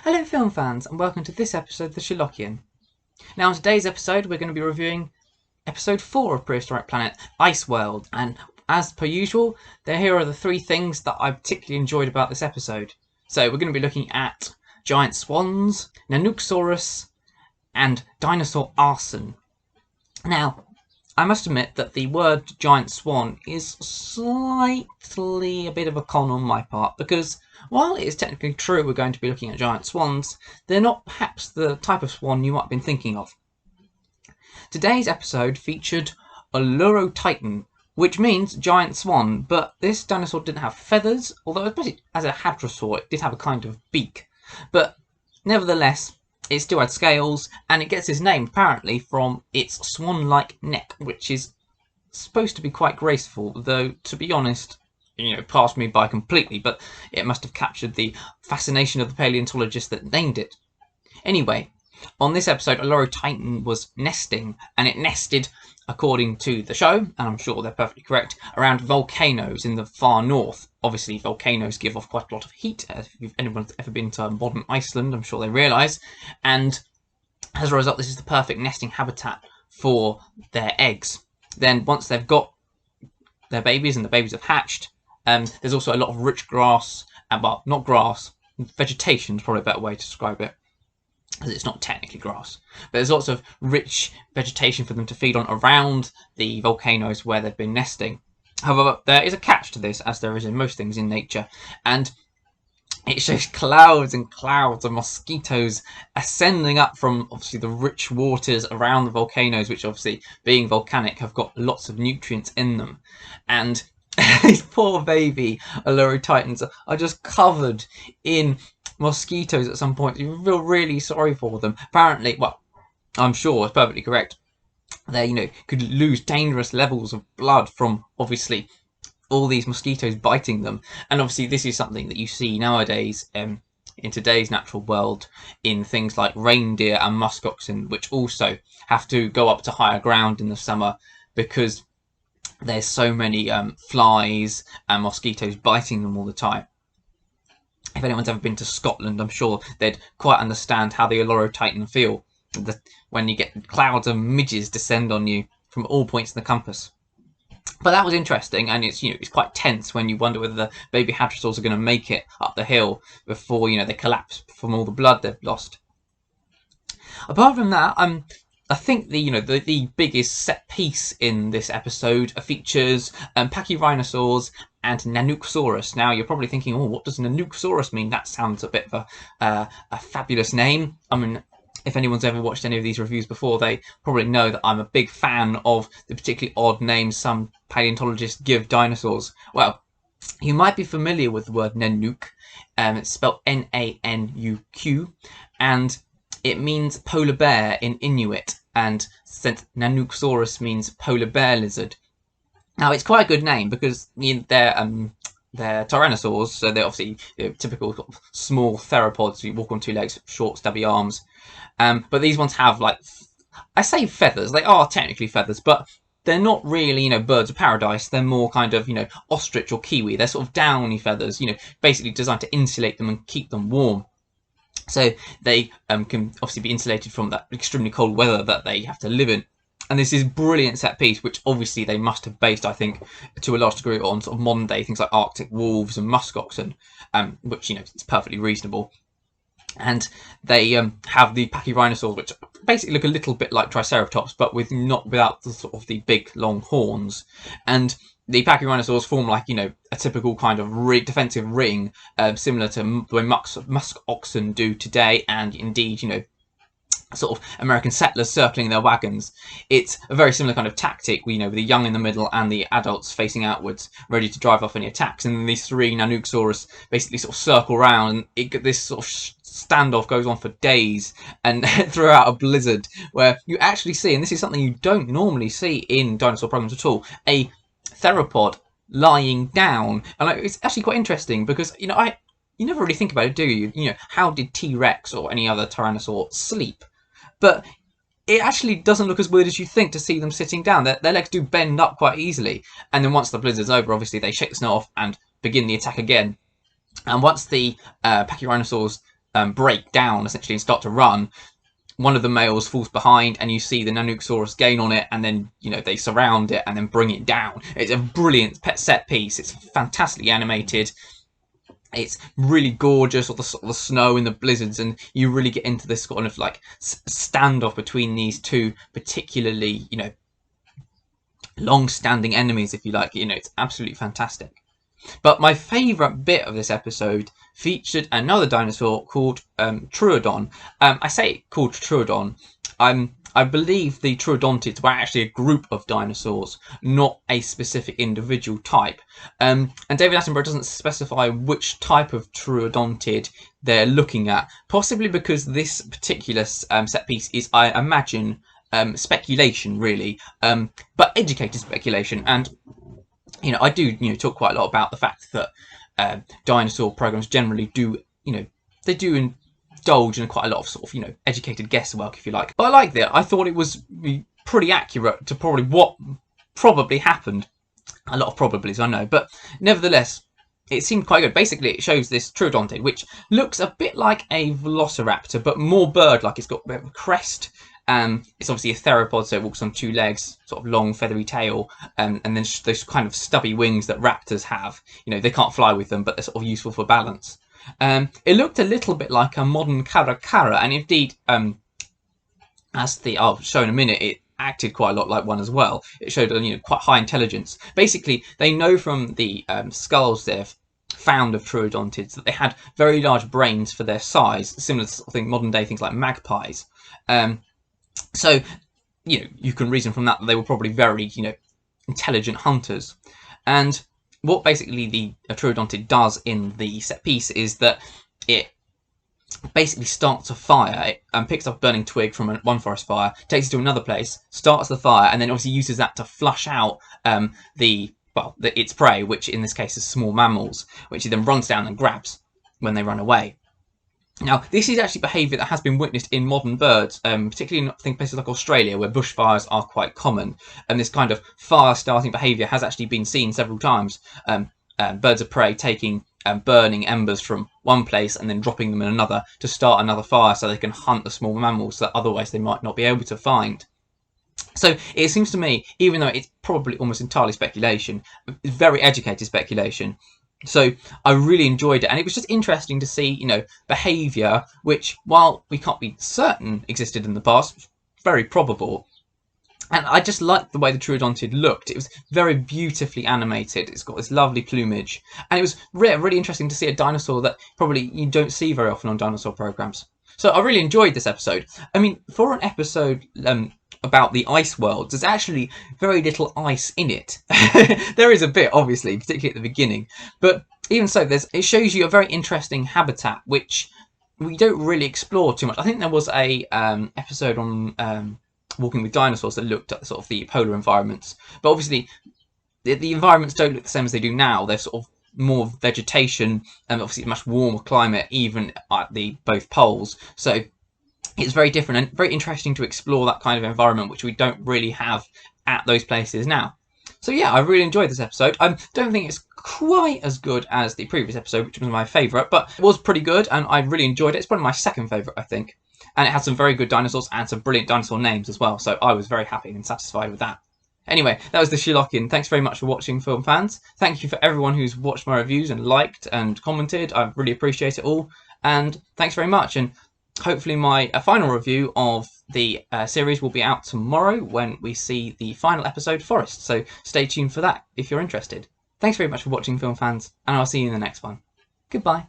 Hello film fans and welcome to this episode of The Sherlockian. Now in today's episode we're going to be reviewing episode 4 of Prehistoric Planet, Ice World, and as per usual, here are the three things that I particularly enjoyed about this episode. So we're going to be looking at giant swans, Nanuqsaurus, and dinosaur Arson. Now, I must admit that the word giant swan is slightly a bit of a con on my part, because while it is technically true we're going to be looking at giant swans, they're not perhaps the type of swan you might have been thinking of. Today's episode featured Allurotitan, which means giant swan, but this dinosaur didn't have feathers, although especially as a hadrosaur it did have a kind of beak. But nevertheless, it still had scales, and it gets its name apparently from its swan-like neck, which is supposed to be quite graceful, though to be honest, passed me by completely, but it must have captured the fascination of the paleontologist that named it. Anyway, on this episode, Allurotitan was nesting, and it nested, according to the show, and I'm sure they're perfectly correct, around volcanoes in the far north. Obviously, volcanoes give off quite a lot of heat. If anyone's ever been to modern Iceland, I'm sure they realise. And as a result, this is the perfect nesting habitat for their eggs. Then, once they've got their babies and the babies have hatched, there's also a lot of rich grass, well, not grass, vegetation is probably a better way to describe it, because it's not technically grass. But there's lots of rich vegetation for them to feed on around the volcanoes where they've been nesting. However, there is a catch to this, as there is in most things in nature, and it shows clouds and clouds of mosquitoes ascending up from, obviously, the rich waters around the volcanoes, which obviously, being volcanic, have got lots of nutrients in them. And these poor baby Allurotitans are just covered in mosquitoes at some point. You feel really sorry for them. Apparently, well, I'm sure it's perfectly correct, they could lose dangerous levels of blood from obviously all these mosquitoes biting them. And obviously this is something that you see nowadays in today's natural world in things like reindeer and muskoxen, which also have to go up to higher ground in the summer because there's so many flies and mosquitoes biting them all the time. If anyone's ever been to Scotland, I'm sure they'd quite understand how the Allurotitan feel when you get clouds of midges descend on you from all points in the compass. But that was interesting, and it's quite tense when you wonder whether the baby hadrosaurs are going to make it up the hill before they collapse from all the blood they've lost. Apart from that, I think the biggest set piece in this episode features pachyrhinosaurs and Nanuqsaurus. Now you're probably thinking, oh, what does Nanuqsaurus mean? That sounds a bit of a fabulous name. I mean, if anyone's ever watched any of these reviews before, they probably know that I'm a big fan of the particularly odd names some paleontologists give dinosaurs. Well, you might be familiar with the word Nanuk. It's spelled N-A-N-U-Q, and it means polar bear in Inuit, and since Nanuqsaurus means polar bear lizard. Now, it's quite a good name because they're tyrannosaurs, so they're obviously typical sort of small theropods. You walk on two legs, short, stubby arms. But these ones have, I say feathers. They are technically feathers, but they're not really, birds of paradise. They're more kind of, ostrich or kiwi. They're sort of downy feathers, basically designed to insulate them and keep them warm. So they can obviously be insulated from that extremely cold weather that they have to live in. And this is a brilliant set piece, which obviously they must have based, I think, to a large degree on sort of modern day things like Arctic wolves and muskoxen, which, it's perfectly reasonable. And they have the pachyrhinosaurs, which basically look a little bit like Triceratops, but without the sort of the big long horns. And the pachyrhinosaurs form a typical kind of defensive ring, similar to the way musk oxen do today, and indeed, sort of American settlers circling their wagons. It's a very similar kind of tactic, with the young in the middle and the adults facing outwards, ready to drive off any attacks. And then these three Nanuqsaurus basically sort of circle around, and this sort of standoff goes on for days and throughout a blizzard, where you actually see, and this is something you don't normally see in dinosaur programs at all, a theropod lying down. And it's actually quite interesting because you never really think about it, do you? How did T-Rex or any other tyrannosaur sleep? But it actually doesn't look as weird as you think to see them sitting down. Their legs do bend up quite easily, and then once the blizzard's over, obviously they shake the snow off and begin the attack again. And once the pachyrhinosaurs break down essentially and start to run, one of the males falls behind, and you see the Nanuqsaurus gain on it, and then they surround it and then bring it down. It's a brilliant set piece. It's fantastically animated. It's really gorgeous, all the snow and the blizzards, and you really get into this kind of like standoff between these two particularly long-standing enemies, if you like. It's absolutely fantastic. But my favourite bit of this episode featured another dinosaur called Troodon. I say called Troodon. I believe the Troodontids were actually a group of dinosaurs, not a specific individual type. And David Attenborough doesn't specify which type of Troodontid they're looking at, possibly because this particular set piece is, I imagine, speculation, really, but educated speculation. And I do talk quite a lot about the fact that dinosaur programs generally do they do indulge in quite a lot of sort of educated guesswork, if you like. But I like that. I thought it was pretty accurate to probably what probably happened. A lot of probablys, I know, but nevertheless, it seemed quite good. Basically, it shows this Troodontid, which looks a bit like a velociraptor, but more bird-like. It's got a bit of a crest. It's obviously a theropod, so it walks on two legs, sort of long feathery tail, and then those kind of stubby wings that raptors have. They can't fly with them, but they're sort of useful for balance. It looked a little bit like a modern Caracara, and indeed, as I'll show in a minute, it acted quite a lot like one as well. It showed quite high intelligence. Basically, they know from the skulls they've found of Troodontids that they had very large brains for their size, similar to modern day things like magpies. So, you can reason from that they were probably very, intelligent hunters. And what basically the Troodontid does in the set piece is that it basically starts a fire. It picks up a burning twig from one forest fire, takes it to another place, starts the fire, and then obviously uses that to flush out its prey, which in this case is small mammals, which it then runs down and grabs when they run away. Now, this is actually behaviour that has been witnessed in modern birds, particularly in places like Australia, where bushfires are quite common. And this kind of fire-starting behaviour has actually been seen several times. Birds of prey taking burning embers from one place and then dropping them in another to start another fire so they can hunt the small mammals that otherwise they might not be able to find. So it seems to me, even though it's probably almost entirely speculation, very educated speculation, so I really enjoyed it, and it was just interesting to see, behaviour which, while we can't be certain existed in the past, very probable. And I just liked the way the Troodontid looked. It was very beautifully animated. It's got this lovely plumage, and it was really interesting to see a dinosaur that probably you don't see very often on dinosaur programs. So I really enjoyed this episode. I mean, for an episode about the ice world, there's actually very little ice in it. There is a bit, obviously, particularly at the beginning, but even so, it shows you a very interesting habitat which we don't really explore too much. I think there was a episode on Walking with Dinosaurs that looked at sort of the polar environments, but obviously the environments don't look the same as they do now. They're sort of more vegetation, and obviously a much warmer climate even at both poles, so it's very different and very interesting to explore that kind of environment which we don't really have at those places now. So yeah, I really enjoyed this episode. I don't think it's quite as good as the previous episode, which was my favourite, but it was pretty good and I really enjoyed it. It's probably my second favourite, I think, and it had some very good dinosaurs and some brilliant dinosaur names as well, so I was very happy and satisfied with that. Anyway, that was the Sherlockian. Thanks very much for watching, film fans. Thank you for everyone who's watched my reviews and liked and commented. I really appreciate it all. And thanks very much. And hopefully my final review of the series will be out tomorrow when we see the final episode, Forest. So stay tuned for that if you're interested. Thanks very much for watching, film fans, and I'll see you in the next one. Goodbye.